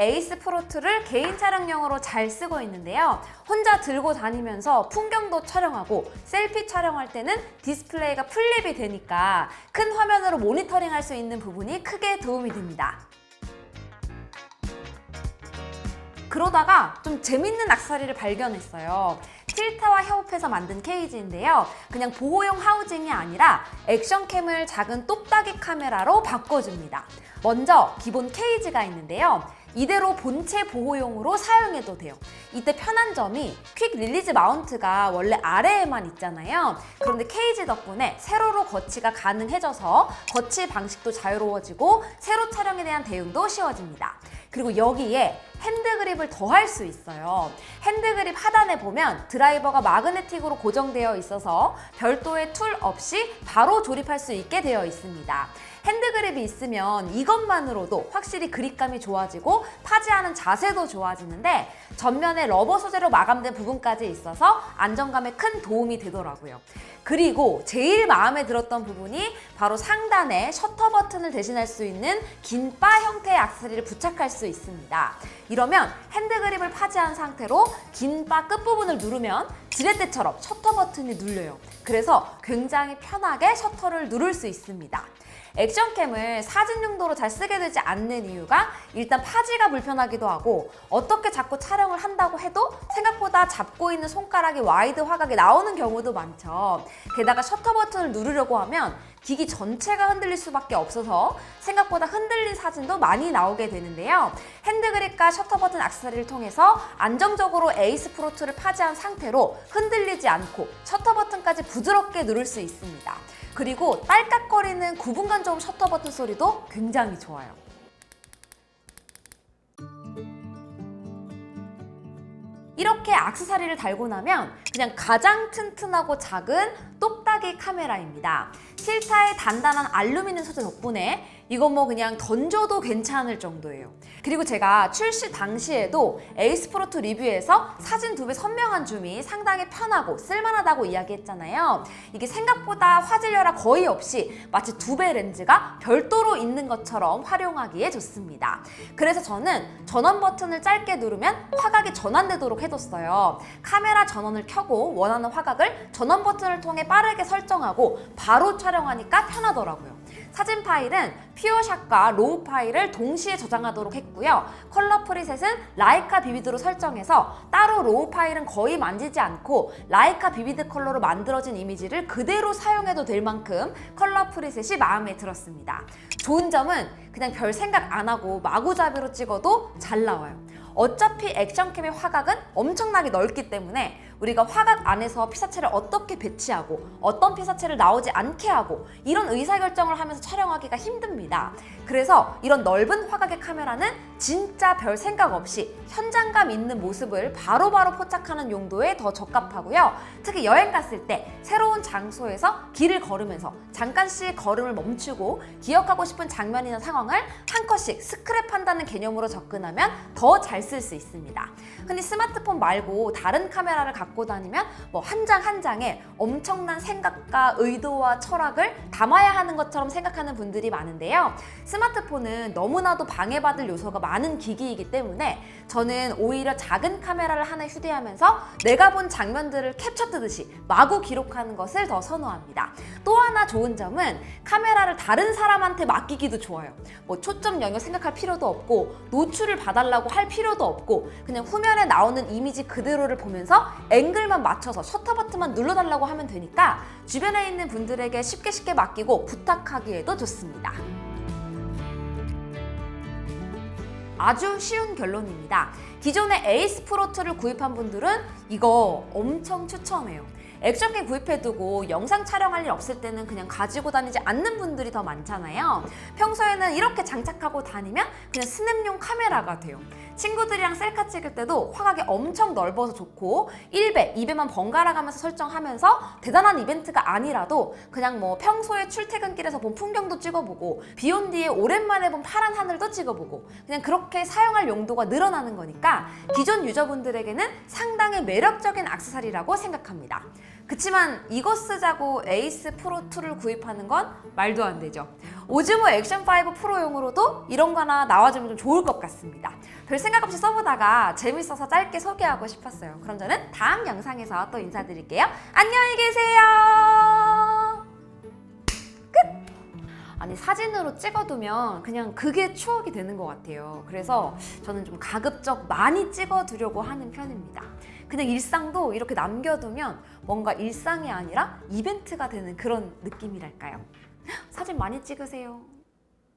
에이스 프로2를 개인 촬영용으로 잘 쓰고 있는데요. 혼자 들고 다니면서 풍경도 촬영하고 셀피 촬영할 때는 디스플레이가 플립이 되니까 큰 화면으로 모니터링할 수 있는 부분이 크게 도움이 됩니다. 그러다가 좀 재밌는 액세서리를 발견했어요. 틸타와 협업해서 만든 케이지인데요. 그냥 보호용 하우징이 아니라 액션캠을 작은 똑딱이 카메라로 바꿔줍니다. 먼저 기본 케이지가 있는데요. 이대로 본체 보호용으로 사용해도 돼요. 이때 편한 점이 퀵 릴리즈 마운트가 원래 아래에만 있잖아요. 그런데 케이지 덕분에 세로로 거치가 가능해져서 거치 방식도 자유로워지고 세로 촬영에 대한 대응도 쉬워집니다. 그리고 여기에 핸드그립을 더할 수 있어요. 핸드그립 하단에 보면 드라이버가 마그네틱으로 고정되어 있어서 별도의 툴 없이 바로 조립할 수 있게 되어 있습니다. 핸드그립이 있으면 이것만으로도 확실히 그립감이 좋아지고 파지하는 자세도 좋아지는데 전면에 러버 소재로 마감된 부분까지 있어서 안정감에 큰 도움이 되더라고요. 그리고 제일 마음에 들었던 부분이 바로 상단에 셔터 버튼을 대신할 수 있는 긴 바 형태의 액세서리를 부착할 수 있습니다. 이러면 핸드그립을 파지한 상태로 긴 바 끝부분을 누르면 지렛대처럼 셔터 버튼이 눌려요. 그래서 굉장히 편하게 셔터를 누를 수 있습니다. 액션캠을 사진 용도로 잘 쓰게 되지 않는 이유가 일단 파지가 불편하기도 하고 어떻게 자꾸 촬영을 한다고 해도 생각보다 잡고 있는 손가락이 와이드 화각이 나오는 경우도 많죠. 게다가 셔터 버튼을 누르려고 하면 기기 전체가 흔들릴 수밖에 없어서 생각보다 흔들린 사진도 많이 나오게 되는데요. 핸드그립과 셔터 버튼 액세서리를 통해서 안정적으로 에이스 프로2를 파지한 상태로 흔들리지 않고 셔터 버튼까지 부드럽게 누를 수 있습니다. 그리고 딸깍거리는 9분간 저음 셔터 버튼 소리도 굉장히 좋아요. 이렇게 액세서리를 달고 나면 그냥 가장 튼튼하고 작은 똑딱이 카메라입니다. 틸타의 단단한 알루미늄 소재 덕분에 이건 뭐 그냥 던져도 괜찮을 정도예요. 그리고 제가 출시 당시에도 에이스 프로2 리뷰에서 사진 2배 선명한 줌이 상당히 편하고 쓸만하다고 이야기했잖아요. 이게 생각보다 화질열화 거의 없이 마치 2배 렌즈가 별도로 있는 것처럼 활용하기에 좋습니다. 그래서 저는 전원 버튼을 짧게 누르면 화각이 전환되도록 해뒀어요. 카메라 전원을 켜고 원하는 화각을 전원 버튼을 통해 빠르게 설정하고 바로 촬영하니까 편하더라고요. 사진 파일은 퓨어샷과 로우 파일을 동시에 저장하도록 했고요. 컬러 프리셋은 라이카 비비드로 설정해서 따로 로우 파일은 거의 만지지 않고 라이카 비비드 컬러로 만들어진 이미지를 그대로 사용해도 될 만큼 컬러 프리셋이 마음에 들었습니다. 좋은 점은 그냥 별 생각 안 하고 마구잡이로 찍어도 잘 나와요. 어차피 액션캠의 화각은 엄청나게 넓기 때문에 우리가 화각 안에서 피사체를 어떻게 배치하고 어떤 피사체를 나오지 않게 하고 이런 의사결정을 하면서 촬영하기가 힘듭니다. 그래서 이런 넓은 화각의 카메라는 진짜 별 생각 없이 현장감 있는 모습을 바로바로 포착하는 용도에 더 적합하고요. 특히 여행 갔을 때 새로운 장소에서 길을 걸으면서 잠깐씩 걸음을 멈추고 기억하고 싶은 장면이나 상황을 한 컷씩 스크랩한다는 개념으로 접근하면 더 잘 쓸 수 있습니다. 흔히 스마트폰 말고 다른 카메라를 갖고 다니면 뭐 한 장 한 장에 엄청난 생각과 의도와 철학을 담아야 하는 것처럼 생각하는 분들이 많은데요. 스마트폰은 너무나도 방해받을 요소가 많은 기기이기 때문에 저는 오히려 작은 카메라를 하나 휴대하면서 내가 본 장면들을 캡처뜨듯이 마구 기록하는 것을 더 선호합니다. 또 하나 좋은 점은 카메라를 다른 사람한테 맡기기도 좋아요. 뭐 초점 영역 생각할 필요도 없고 노출을 봐달라고 할 필요도 없고 그냥 후면에 나오는 이미지 그대로를 보면서 앵글만 맞춰서 셔터 버튼만 눌러달라고 하면 되니까 주변에 있는 분들에게 쉽게 맡기고 부탁하기에도 좋습니다. 아주 쉬운 결론입니다. 기존에 에이스 프로2를 구입한 분들은 이거 엄청 추천해요. 액션캠 구입해두고 영상 촬영할 일 없을 때는 그냥 가지고 다니지 않는 분들이 더 많잖아요. 평소에는 이렇게 장착하고 다니면 그냥 스냅용 카메라가 돼요. 친구들이랑 셀카 찍을 때도 화각이 엄청 넓어서 좋고 1배, 2배만 번갈아 가면서 설정하면서 대단한 이벤트가 아니라도 그냥 뭐 평소에 출퇴근길에서 본 풍경도 찍어보고 비 온 뒤에 오랜만에 본 파란 하늘도 찍어보고 그냥 그렇게 사용할 용도가 늘어나는 거니까 기존 유저분들에게는 상당히 매력적인 액세서리라고 생각합니다. 그치만 이거 쓰자고 에이스 프로2를 구입하는 건 말도 안 되죠. 오즈모 액션5 프로용으로도 이런 거 하나 나와주면 좀 좋을 것 같습니다. 별 생각 없이 써보다가 재밌어서 짧게 소개하고 싶었어요. 그럼 저는 다음 영상에서 또 인사드릴게요. 안녕히 계세요. 아니, 사진으로 찍어두면 그냥 그게 추억이 되는 것 같아요. 그래서 저는 좀 가급적 많이 찍어두려고 하는 편입니다. 그냥 일상도 이렇게 남겨두면 뭔가 일상이 아니라 이벤트가 되는 그런 느낌이랄까요. 사진 많이 찍으세요.